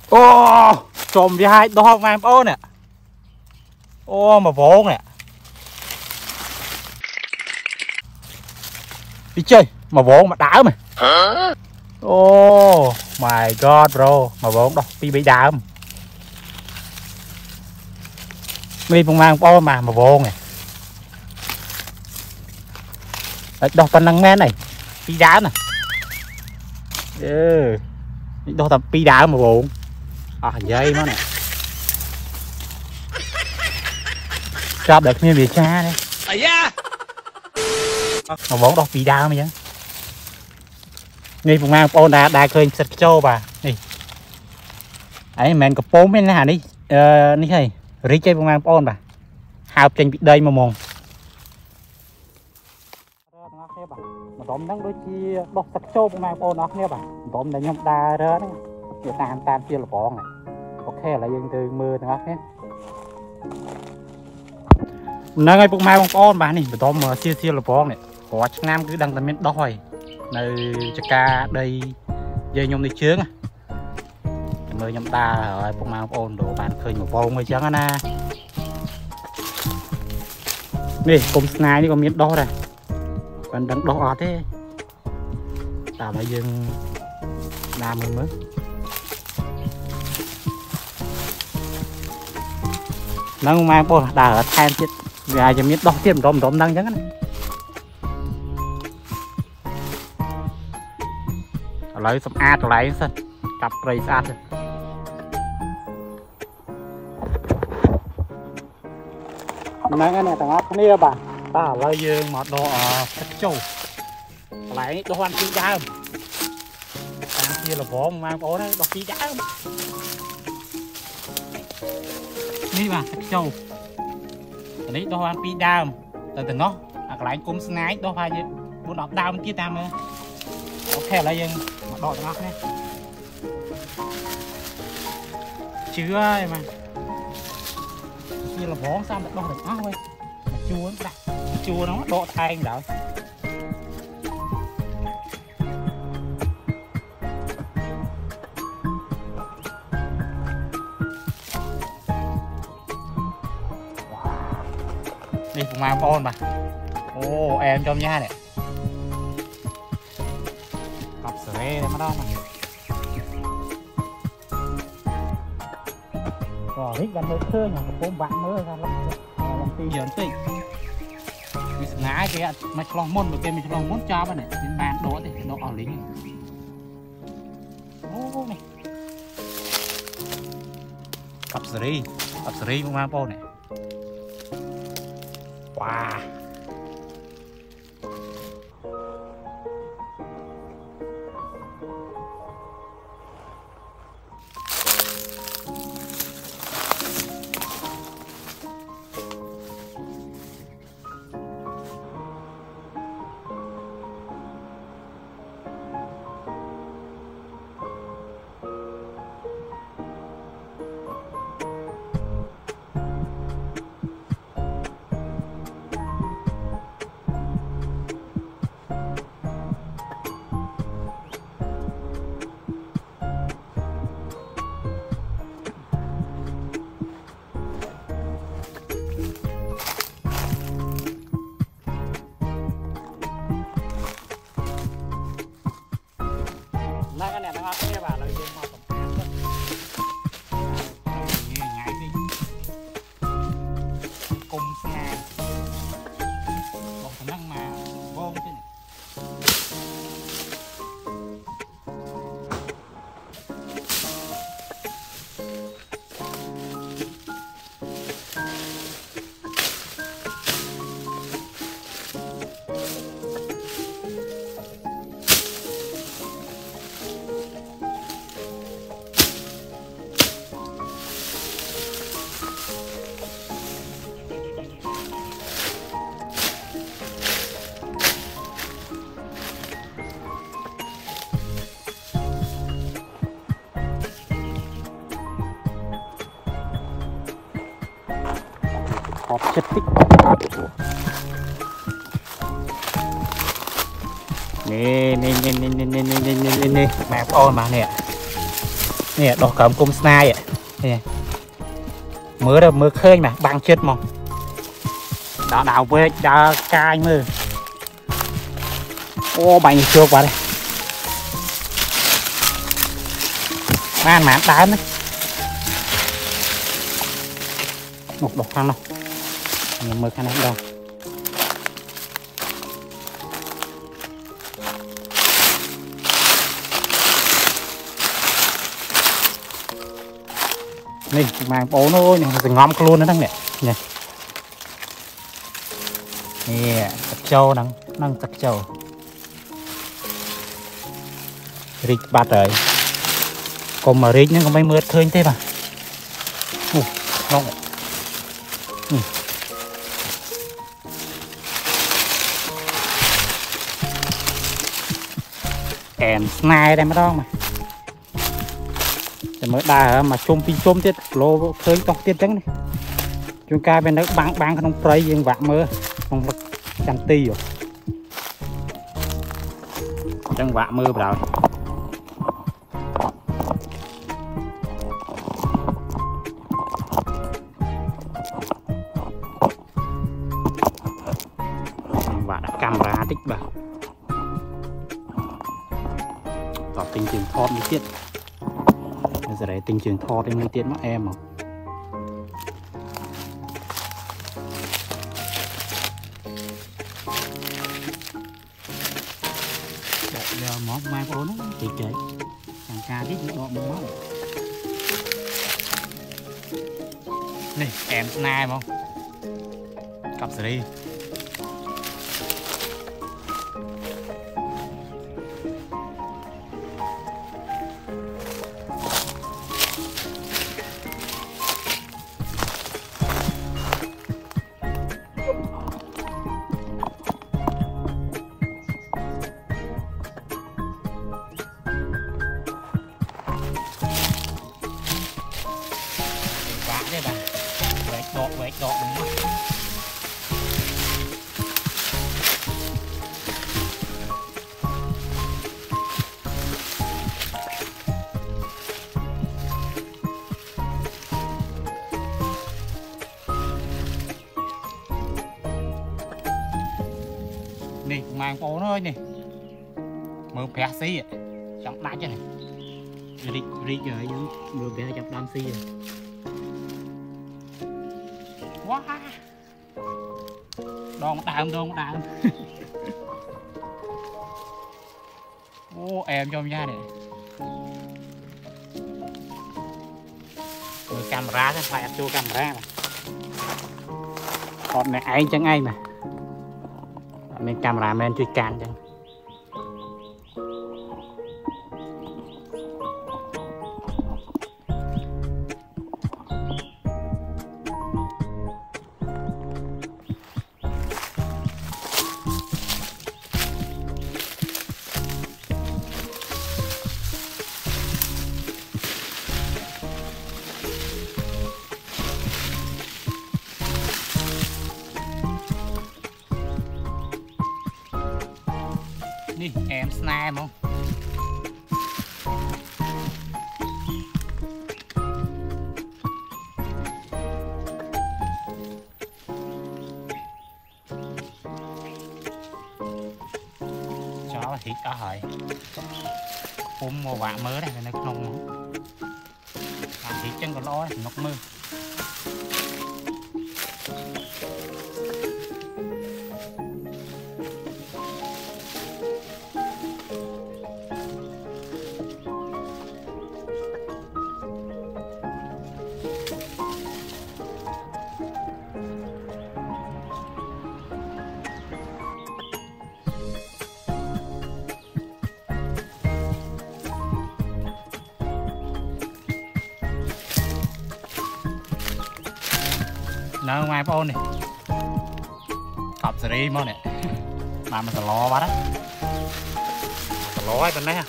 Ô trộm đi hai đo mai ô nè. Ô mà vốn nè. Đi chơi mà vốn mà đá mà. Oh my god bro, mà vốn đâu đi bị đám. Mi phong mang ô mà vốn nè. Đâu toàn năng men này. Đi đá nè. Đâu tập pi đá mà vốn. À dây nó nè. Cho được miếng việt cha đây. Mà vốn đâu pi đá mà vậy. Ngay vùng mang ôn đã khơi sạch châu bà nè ấy mẹn cặp bốn bên này đi ní hay rí chơi vùng mang ôn bà hào trên bị đây mà mòn mà tóm đang đôi chi đọc sạch châu vùng mang ôn nó nghe bà tóm đánh nhom đa đó đấy Việt Nam tan chia là bóng này ok là dân từ mưa thằng ác nhé nơi ngay vùng mang ôn bà này tóm chia là bóng này có chắc nam cứ đang tầm miền đôi nơi cho ca đây dây nhôm đi chướng mời nhom ta rồi phong mang ôn đồ bạn khơi một vòng mới chăng na đi cùng snai đi còn miếng đo này còn đang đo thế tao mới dừng làm mới đang mang ôn đã ở than chết gà cho miếng đo thêm đom đang chăng này lấy sắm ad lấy sân cặp rây ad nãy cái này thằng áp nia bà ta lấy dương một đồ thạch châu lấy đồ ăn phi đám ăn kia là vỏ mang vỏ đấy đồ phi đám đi bà thạch châu đấy đồ ăn phi đám từ nó lại cũng snái đồ phải như muốn đọc đau bên kia tam nữa ok là dân mà đọt ngóc nhé chứ ơi mà kia là bón sao mà đọt được ngóc ơi chua đặt chua nó đọt thay đỡ đi cùng mang con mà ô em trong nha này đây mà đâu mà có hít gần mới khơi mà có bạn mới ra làm tiền giờ tí mình ngã kia mà lòng môn một kia mình lòng muốn cho bạn này trên bàn đổ thì nó ở lính ô này cặp sri cũng mang po này wow cái này nó nghe bà lời mà nhảy đi cùng xe một khả năng mà vô chứ này hộp chất tích nè mẹ ôn mà nè nè đỏ cơm cung snai ạ nè mưa khơi mà băng chết mong đào đào về đào cay mưa ô bánh chuột vào đây man mán đá đấy một độc khăn đâu nhưng mưa khăn này đâu nè mang bố nó ôi này ngóm luôn nữa thằng nè nè nè chặt trâu năng chặt trâu rít bát rồi còn mà rít nhưng có mấy mưa khơi thế mà ngon kèm snai đây mới đó mà mới đa mà chôm tiết lô khơi trong tiết trắng này chúng ta bên đó băng không trái riêng vạ mưa không lực chăn ti rồi trắng vạ mưa vào và đã camera tích vào tỏ tình trường thọt như tiết bây giờ đấy tình trường thọt em như tiết nó em mà giờ món mai có nó thì kệ càng ca thích những đoạn món này em snai không cặp xử đi đây bà quẹt đọt nè mang bố nó ơi nè mưa bé xí trong đá chứ này rít rồi mưa bé trong đám xí rồi quá đòn đạn ô em trong nha này camera chứ phải cho camera mà còn này anh chẳng ai mà mình camera men chui can chẳng đi em snai không chó thịt có hỏi hôm mua vạ mớ này nó không thịt chân còn lo ngọc mưa nó ngoài bôn này cọp sợi đi món này mà mình sẽ lo quá đó lo bên đấy ha